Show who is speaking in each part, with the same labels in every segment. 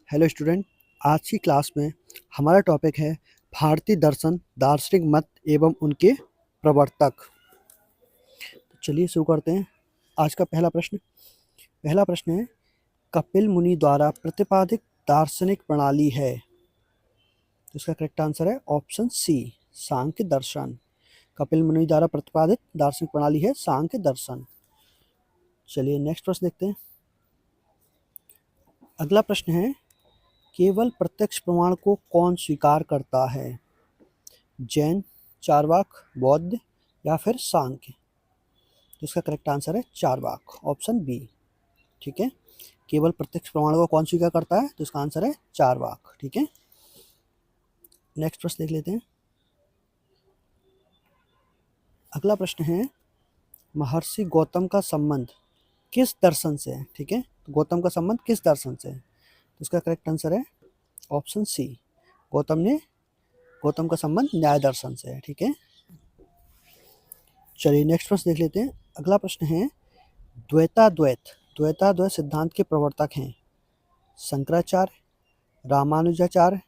Speaker 1: Hello student. आज की class में हमारा टॉपिक है भारतीय दर्शन, दार्शनिक मत एवं उनके प्रवर्तक। तो चलिए शुरू करते हैं। आज का पहला प्रश्न है, कपिल मुनि द्वारा प्रतिपादित दार्शनिक प्रणाली है। तो इसका करेक्ट आंसर है ऑप्शन सी, सांख्य दर्शन। कपिल मुनि द्वारा प्रतिपादित दार्शनिक प्रणाली है सांख्य दर्शन। चलिए नेक्स्ट प्रश्न देखते हैं। अगला प्रश्न है, केवल प्रत्यक्ष प्रमाण को कौन स्वीकार करता है? जैन, चारवाक, बौद्ध या फिर सांख्य? तो इसका करेक्ट आंसर है चारवाक, ऑप्शन बी। ठीक है, केवल प्रत्यक्ष प्रमाण को कौन स्वीकार करता है? तो इसका आंसर है चारवाक। ठीक है, नेक्स्ट प्रश्न देख लेते हैं। अगला प्रश्न है, महर्षि गौतम का संबंध किस दर्शन से है? ठीक है, तो गौतम का संबंध किस दर्शन से है? तो इसका करेक्ट आंसर है ऑप्शन सी, गौतम का संबंध न्याय दर्शन से है। ठीक है, चलिए नेक्स्ट प्रश्न देख लेते हैं। अगला प्रश्न है, द्वैताद्वैत सिद्धांत के प्रवर्तक हैं शंकराचार्य, रामानुजाचार्य,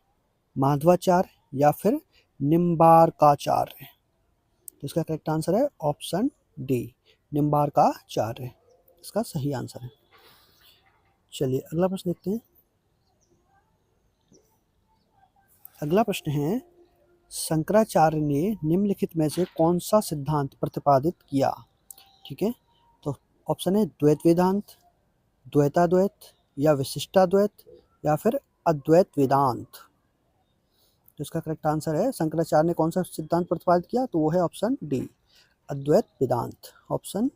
Speaker 1: माधवाचार्य या फिर निम्बार्काचार्य? तो इसका करेक्ट आंसर है ऑप्शन डी, निम्बार्काचार्य इसका सही आंसर है। चलिए अगला प्रश्न देखते हैं। अगला प्रश्न है, शंकराचार्य ने निम्नलिखित में से कौन सा सिद्धांत प्रतिपादित किया? ठीक है, तो ऑप्शन है द्वैत वेदांत, द्वैताद्वैत या विशिष्टाद्वैत या फिर अद्वैत वेदांत? तो इसका करेक्ट आंसर है, शंकराचार्य ने कौन सा सिद्धांत प्रतिपादित किया? तो वो है ऑप्शन डी, अद्वैत वेदांत। ऑप्शन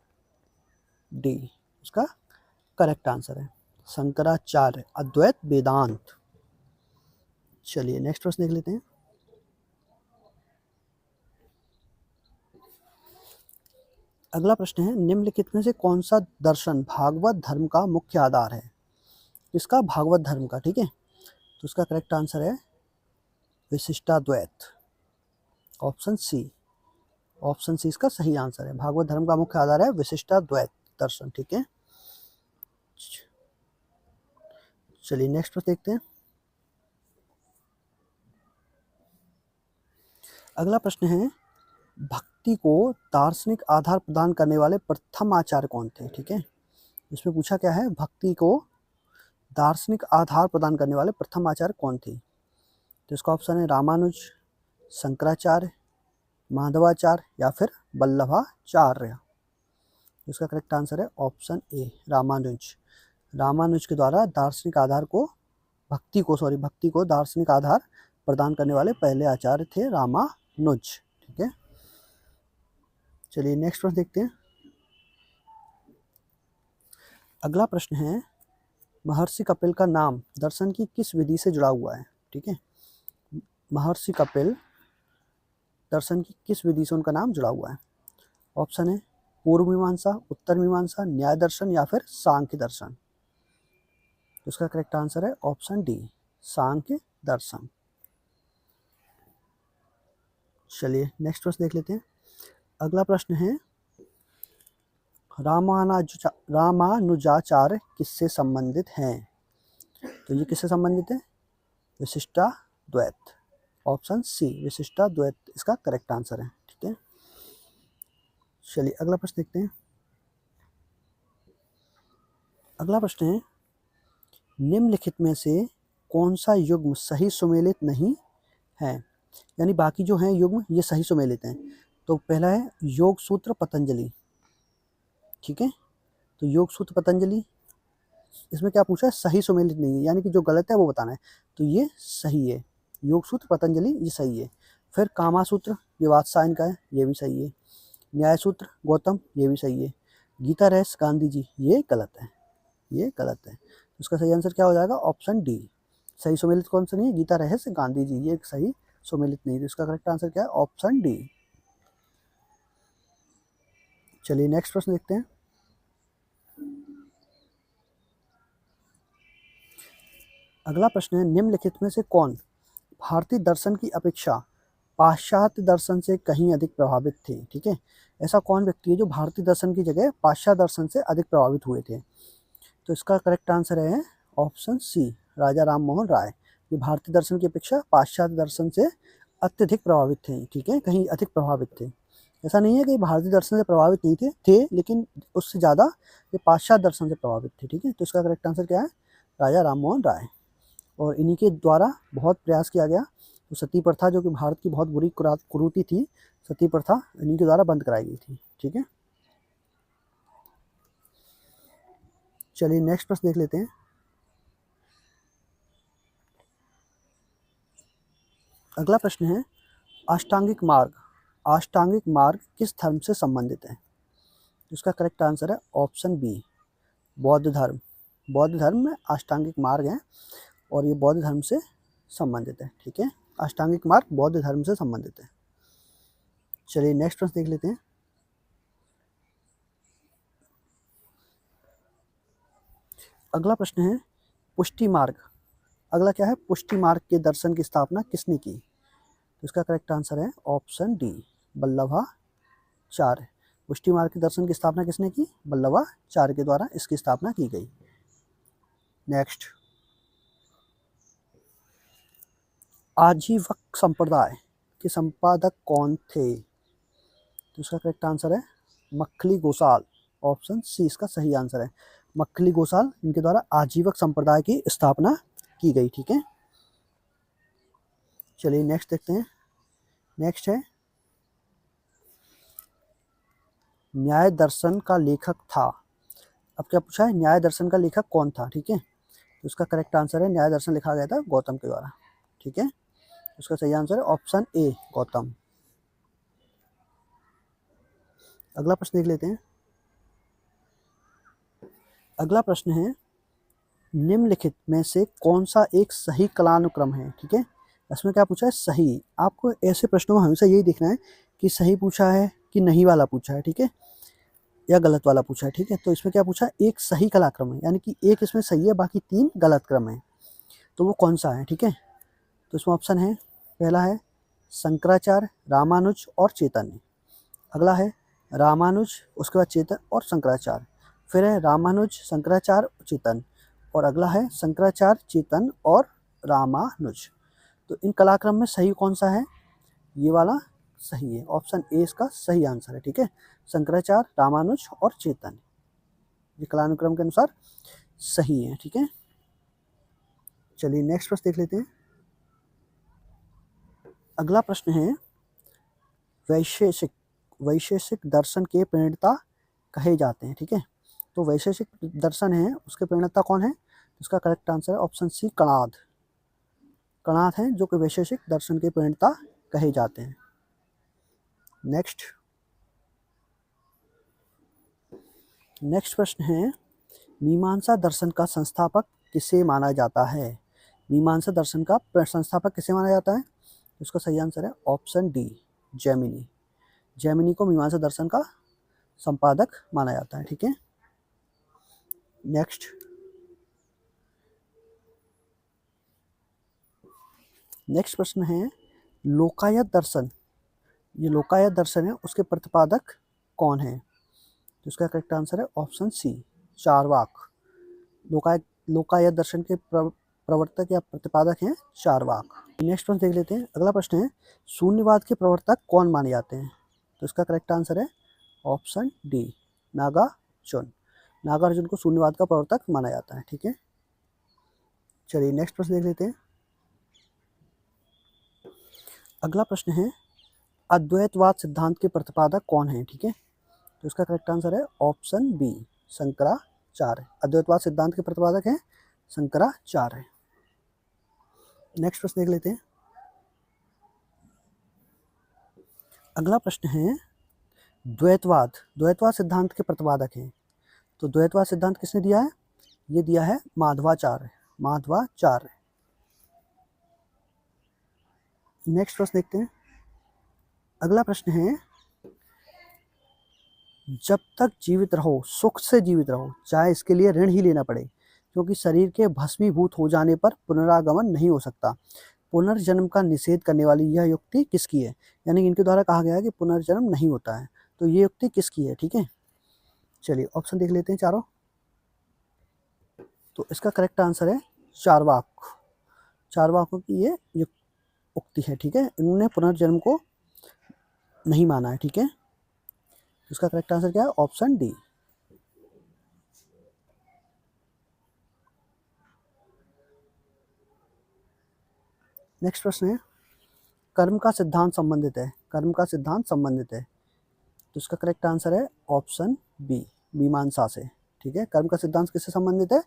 Speaker 1: डी इसका करेक्ट आंसर है, शंकराचार्य अद्वैत वेदांत। चलिए नेक्स्ट प्रश्न देख लेते हैं। अगला प्रश्न है, निम्नलिखित में से कौन सा दर्शन भागवत धर्म का मुख्य आधार है? इसका भागवत धर्म का। ठीक है, तो इसका करेक्ट आंसर है विशिष्टाद्वैत, ऑप्शन सी। ऑप्शन सी इसका सही आंसर है, भागवत धर्म का मुख्य आधार है विशिष्टाद्वैत दर्शन। ठीक है, चलिए नेक्स्ट प्रश्न देखते हैं। अगला प्रश्न है, भक्ति को दार्शनिक आधार प्रदान करने वाले प्रथम आचार्य कौन थे? ठीक है, इसमें पूछा क्या है, भक्ति को दार्शनिक आधार प्रदान करने वाले प्रथम आचार्य कौन थे? तो इसका ऑप्शन है रामानुज, शंकराचार्य, माधवाचार्य या फिर वल्लभाचार्य? इसका करेक्ट आंसर है ऑप्शन ए, रामानुज। रामानुज के द्वारा दार्शनिक आधार को भक्ति को दार्शनिक आधार प्रदान करने वाले पहले आचार्य थे रामानुज। ठीक है, चलिए नेक्स्ट प्रश्न देखते हैं। अगला प्रश्न है, महर्षि कपिल का नाम दर्शन की किस विधि से जुड़ा हुआ है? ठीक है, महर्षि कपिल दर्शन की किस विधि से उनका नाम जुड़ा हुआ है? ऑप्शन है पूर्व मीमांसा, उत्तर मीमांसा, न्याय दर्शन या फिर सांख्य दर्शन? तो इसका करेक्ट आंसर है ऑप्शन डी, सांख्य दर्शन। चलिए नेक्स्ट प्रश्न देख लेते हैं। अगला प्रश्न है, रामानुजाचार्य किससे संबंधित हैं? तो ये किससे संबंधित है? विशिष्टाद्वैत, ऑप्शन सी, विशिष्टाद्वैत इसका करेक्ट आंसर है। ठीक है, चलिए अगला प्रश्न देखते हैं। अगला प्रश्न है, निम्नलिखित में से कौन सा युग्म सही सुमेलित नहीं है? यानी बाकी जो हैं युग्म ये सही सुमेलित हैं। तो पहला है योग सूत्र पतंजलि। ठीक है, तो योग सूत्र पतंजलि, इसमें क्या पूछा है, सही सुमेलित नहीं है, यानी कि जो गलत है वो बताना है। तो ये सही है, योग सूत्र पतंजलि ये सही है। फिर कामा सूत्र ये वात्सायन का है, ये भी सही है। न्याय सूत्र गौतम, ये भी सही है। गीता रहस्य गांधी जी, ये गलत है, ये गलत है। उसका सही आंसर क्या हो जाएगा? ऑप्शन डी, सही सुमेलित कौन सा नहीं है? गीता रहस्य गांधी जी, ये सही सुमेलित नहीं। तो इसका करेक्ट आंसर क्या है? Option D. चलिए नेक्स्ट प्रश्न देखते हैं। अगला प्रश्न है, निम्नलिखित में से कौन भारतीय दर्शन की अपेक्षा पाश्चात्य दर्शन से कहीं अधिक प्रभावित थे? ठीक है, ऐसा कौन व्यक्ति है जो भारतीय दर्शन की जगह पाश्चात्य दर्शन से अधिक प्रभावित हुए थे? तो इसका करेक्ट आंसर है ऑप्शन सी, राजा राम मोहन राय। ये भारतीय दर्शन की अपेक्षा पाश्चात्य दर्शन से अत्यधिक प्रभावित थे, ठीक है, कहीं अधिक प्रभावित थे। ऐसा नहीं है कि भारतीय दर्शन से प्रभावित नहीं थे लेकिन उससे ज़्यादा ये पाश्चात्य दर्शन से प्रभावित थे, ठीक है। तो इसका करेक्ट आंसर क्या है? राजा राम मोहन राय। और इन्हीं के द्वारा बहुत प्रयास किया गया, तो सती प्रथा जो कि भारत की बहुत बुरी कुरीति थी, सती प्रथा इन्हीं के द्वारा बंद कराई गई थी, ठीक है। चलिए नेक्स्ट प्रश्न देख लेते हैं। अगला प्रश्न है, अष्टांगिक मार्ग किस धर्म से संबंधित है? इसका करेक्ट आंसर है ऑप्शन बी, बौद्ध धर्म। बौद्ध धर्म में अष्टांगिक मार्ग है और ये बौद्ध धर्म से संबंधित है, ठीक है। अष्टांगिक मार्ग बौद्ध धर्म से संबंधित है। चलिए नेक्स्ट प्रश्न देख लेते हैं। अगला प्रश्न है, पुष्टि मार्ग। अगला क्या है? पुष्टि मार्ग के दर्शन की स्थापना किसने की? तो इसका करेक्ट आंसर है ऑप्शन डी, वल्लभाचार्य। पुष्टि मार्ग के दर्शन की स्थापना किसने की? वल्लभाचार्य के द्वारा इसकी स्थापना की गई। नेक्स्ट, आजीवक संप्रदाय के संपादक कौन थे? तो इसका करेक्ट आंसर है मक्खली गोसाल। ऑप्शन सी इसका सही आंसर है, मक्खली गोसाल। इनके द्वारा आजीवक संप्रदाय की स्थापना की गई, ठीक है। चलिए नेक्स्ट देखते हैं। नेक्स्ट है, न्याय दर्शन का लेखक था। अब क्या पूछा है? न्याय दर्शन का लेखक कौन था, ठीक है। तो इसका करेक्ट आंसर है, न्याय दर्शन लिखा गया था गौतम के द्वारा, ठीक है। इसका सही आंसर है ऑप्शन ए, गौतम। अगला प्रश्न देख लेते हैं। अगला प्रश्न है, निम्नलिखित में से कौन सा एक सही कालानुक्रम है, ठीक है। इसमें क्या पूछा है? सही। आपको ऐसे प्रश्नों में हमेशा यही देखना है कि सही पूछा है कि नहीं वाला पूछा है, ठीक है, या गलत वाला पूछा है, ठीक है। तो इसमें क्या पूछा है? एक सही कालक्रम है, यानी कि एक इसमें सही है, बाकी 3 गलत क्रम है। तो वो कौन सा है, ठीक है। तो इसमें ऑप्शन है, पहला है शंकराचार्य, रामानुज और चैतन्य। अगला है रामानुज, उसके बाद चेतन और शंकराचार्य। फिर है रामानुज, शंकराचार्य, चेतन, और अगला है शंकराचार्य, चेतन और रामानुज। तो इन कलाक्रम में सही कौन सा है? ये वाला सही है, ऑप्शन ए इसका सही आंसर है, ठीक है। शंकराचार्य, रामानुज और चेतन ये कालानुक्रम के अनुसार सही है, ठीक है। चलिए नेक्स्ट प्रश्न देख लेते हैं। अगला प्रश्न है, वैशेषिक दर्शन के प्रणेता कहे जाते हैं, ठीक है। तो वैशेषिक दर्शन है, उसके प्रणेता कौन है? इसका करेक्ट आंसर है ऑप्शन सी, कणाद। कणाद हैं जो कि वैशेषिक दर्शन के प्रणेता कहे जाते हैं। नेक्स्ट प्रश्न है, मीमांसा दर्शन का संस्थापक किसे माना जाता है? मीमांसा दर्शन का संस्थापक किसे माना जाता है? इसका सही आंसर है ऑप्शन डी, जैमिनी। जैमिनी को मीमांसा दर्शन का संपादक माना जाता है, ठीक है। नेक्स्ट प्रश्न है, लोकायत दर्शन। ये लोकायत दर्शन है, उसके प्रतिपादक कौन है? तो इसका करेक्ट आंसर है ऑप्शन सी, चारवाक। लोकायत दर्शन के प्रवर्तक या प्रतिपादक हैं चारवाक। नेक्स्ट प्रश्न देख लेते हैं। अगला प्रश्न है, शून्यवाद के प्रवर्तक कौन माने जाते हैं? तो इसका करेक्ट आंसर है ऑप्शन डी, नागार्जुन। नागार्जुन को शून्यवाद का प्रवर्तक माना जाता है, ठीक है। चलिए नेक्स्ट प्रश्न देख लेते हैं। अगला प्रश्न है, अद्वैतवाद सिद्धांत के प्रतिपादक कौन है, ठीक है। तो इसका करेक्ट आंसर है ऑप्शन बी, शंकराचार्य। अद्वैतवाद सिद्धांत के प्रतिपादक हैं शंकराचार्य। नेक्स्ट प्रश्न देख लेते हैं। अगला प्रश्न है, द्वैतवाद सिद्धांत के प्रतिपादक हैं। तो द्वैतवाद सिद्धांत किसने दिया है? ये दिया है माधवाचार्य। नेक्स्ट प्रश्न देखते हैं। अगला प्रश्न है, जब तक जीवित रहो सुख से जीवित रहो, चाहे इसके लिए ऋण ही लेना पड़े, क्योंकि शरीर के भस्मीभूत हो जाने पर पुनरागमन नहीं हो सकता। पुनर्जन्म का निषेध करने वाली यह युक्ति किसकी है? यानी कि इनके द्वारा कहा गया है कि पुनर्जन्म नहीं होता है, तो ये युक्ति किसकी है, ठीक है। चलिए ऑप्शन देख लेते हैं चारों। तो इसका करेक्ट आंसर है चारवाकों की ये उक्ति है, ठीक है। इन्होंने पुनर्जन्म को नहीं माना है, ठीक है। इसका करेक्ट आंसर क्या है? Option D. नेक्स्ट प्रश्न है, कर्म का सिद्धांत संबंधित है, कर्म का सिद्धांत संबंधित है, तो इसका करेक्ट आंसर है ऑप्शन बी, मीमांसा से, ठीक है। कर्म का सिद्धांत किससे संबंधित है?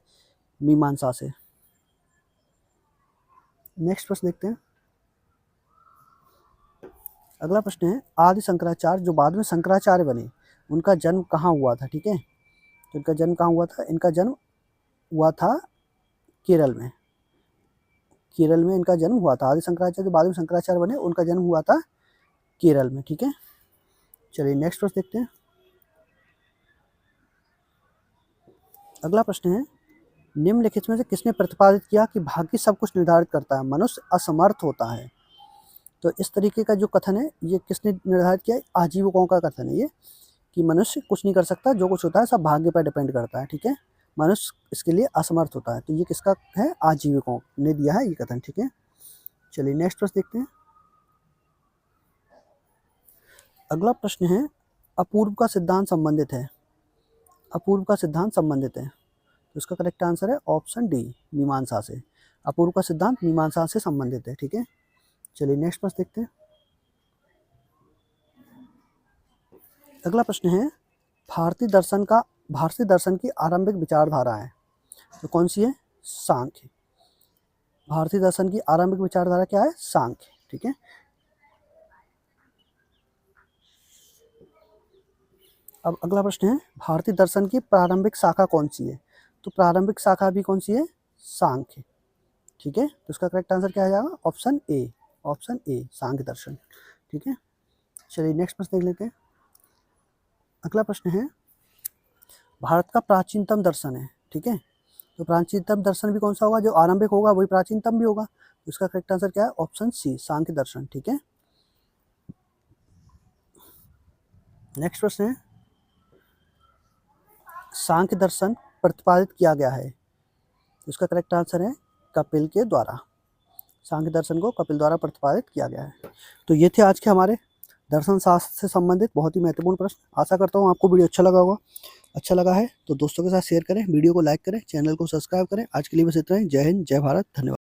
Speaker 1: मीमांसा से। नेक्स्ट प्रश्न देखते हैं। अगला प्रश्न है, आदि शंकराचार्य जो बाद में शंकराचार्य बने, उनका जन्म कहाँ हुआ था, ठीक है। तो इनका जन्म कहाँ हुआ था? इनका जन्म हुआ था केरल में, केरल में इनका जन्म हुआ था। आदि शंकराचार्य जो बाद में शंकराचार्य बने, उनका जन्म हुआ था केरल में, ठीक है। चलिए नेक्स्ट प्रश्न देखते हैं। अगला प्रश्न है, निम्नलिखित में से किसने प्रतिपादित किया कि भाग्य सब कुछ निर्धारित करता है, मनुष्य असमर्थ होता है? तो इस तरीके का जो कथन है, ये किसने निर्धारित किया? आजीविकों का कथन है ये, कि मनुष्य कुछ नहीं कर सकता, जो कुछ होता है सब भाग्य पर डिपेंड करता है, ठीक है। मनुष्य इसके लिए असमर्थ होता है। तो ये किसका है? आजीविकों ने दिया है ये कथन, ठीक है। चलिए नेक्स्ट प्रश्न देखते हैं। अगला प्रश्न है, अपूर्व का सिद्धांत संबंधित है, अपूर्व का सिद्धांत संबंधित है, तो इसका करेक्ट आंसर है ऑप्शन डी, मीमांसा से। अपूर्व का सिद्धांत मीमांसा से संबंधित है, ठीक है। चलिए नेक्स्ट प्रश्न देखते हैं। अगला प्रश्न है, भारतीय दर्शन की आरंभिक विचारधारा है, तो कौन सी है? सांख्य। भारतीय दर्शन की आरंभिक विचारधारा क्या है? सांख्य, ठीक है। अब अगला प्रश्न है, भारतीय दर्शन की प्रारंभिक शाखा कौन सी है? तो प्रारंभिक शाखा भी कौन सी है? सांख्य, ठीक है। तो इसका करेक्ट आंसर क्या आ जाएगा? ऑप्शन ए, ऑप्शन ए, सांख्य दर्शन, ठीक है। चलिए नेक्स्ट प्रश्न देख लेते हैं। अगला प्रश्न है, भारत का प्राचीनतम दर्शन है, ठीक है। तो प्राचीनतम दर्शन भी कौन सा होगा? जो आरंभिक होगा वही प्राचीनतम भी होगा। तो इसका करेक्ट आंसर क्या है? ऑप्शन सी, सांख्य दर्शन, ठीक है। नेक्स्ट प्रश्न है, सांख्य दर्शन प्रतिपादित किया गया है, तो इसका करेक्ट आंसर है कपिल के द्वारा। सांख्य दर्शन को कपिल द्वारा प्रतिपादित किया गया है। तो ये थे आज के हमारे दर्शन शास्त्र से संबंधित बहुत ही महत्वपूर्ण प्रश्न। आशा करता हूँ आपको वीडियो अच्छा लगा होगा। अच्छा लगा है तो दोस्तों के साथ शेयर करें, वीडियो को लाइक करें, चैनल को सब्सक्राइब करें। आज के लिए बस इतना ही। जय हिंद, जय भारत, धन्यवाद।